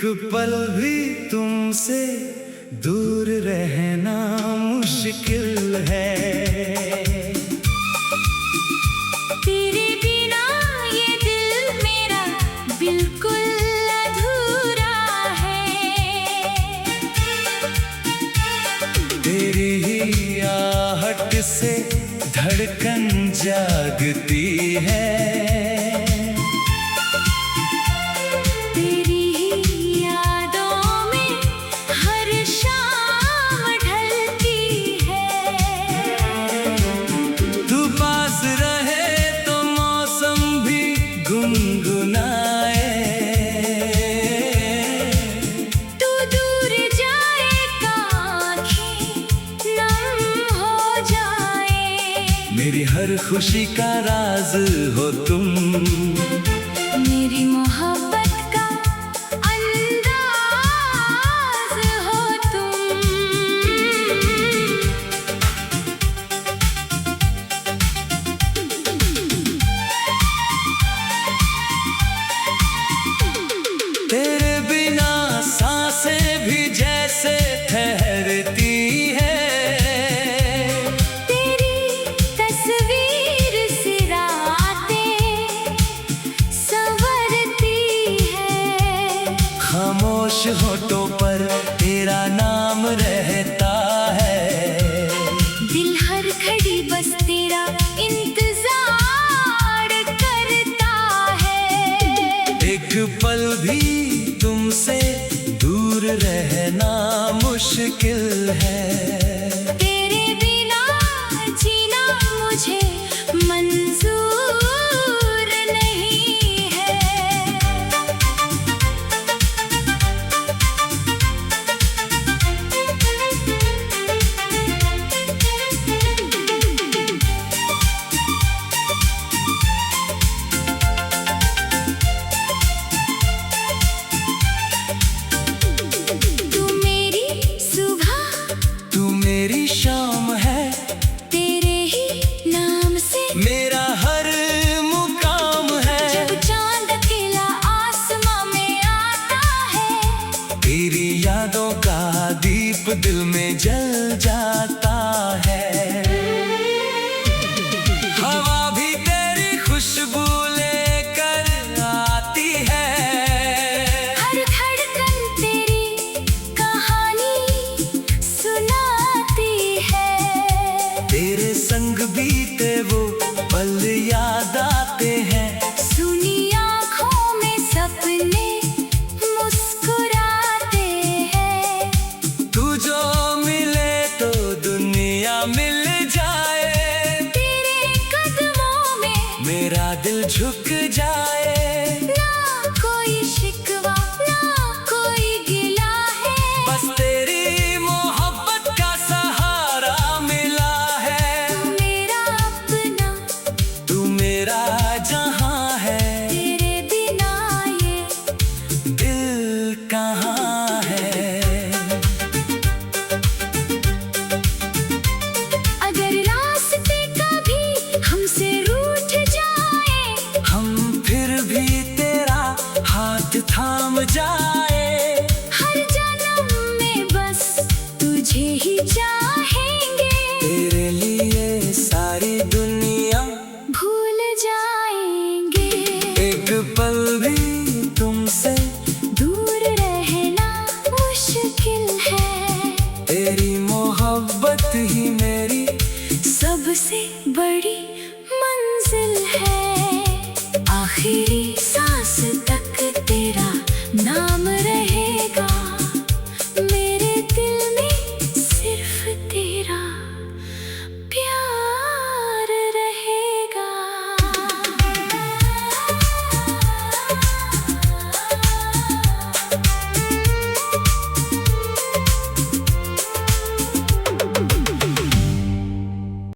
पल भी तुमसे दूर रहना मुश्किल है। तेरे बिना ये दिल मेरा बिल्कुल अधूरा है। तेरी ही आहट से धड़कन जागती है। तू दूर जाए आँखें नम हो जाए। मेरी हर खुशी का राज हो तुम, मेरी मोहब्बत का अंदाज हो तुम। तेरे बिना सांसें भी जैसे ठहरती है। तेरी तस्वीर से रातें संवरती है। खामोश होठों पर तेरा नाम रहता है। दिल हर घड़ी बस तेरा इंतजार करता है। एक पल भी तुमसे दूर रहना मुश्किल है। तेरे बिना जीना मुझे मंजूर नहीं है। मेरी शाम है, तेरे ही नाम से मेरा हर मुकाम है। जब चांद अकेला आसमां में आता है, तेरी यादों का दीप दिल में जल जाता है। हवा भी तेरी खुशबू लेकर आती है। हर धड़कन तेरी कहानी सुनाती है। तेरे संग बीते वो पल याद आते हैं। सुनी आँखों में सपने मुस्कुराते हैं। तू जो मिले तो दुनिया मिल जाए। तेरे कदमों में मेरा दिल झुक जाए। ना कोई शिकवा ना कोई गिला है। बस तेरी मोहब्बत का सहारा मिला है। तू मेरा अपना, तू मेरा जहां है। तेरे बिना ये दिल कहाँ है। अगर रास्ते कभी हमसे रूठ जाए, हम फिर भी तेरा हाथ थाम जाए। हर जन्म में बस तुझे ही चाहेंगे। तेरे लिए सारी दुनिया भूल जाएंगे। एक पल भी तुमसे दूर रहना मुश्किल है। तेरी मोहब्बत ही मेरी सबसे बड़ी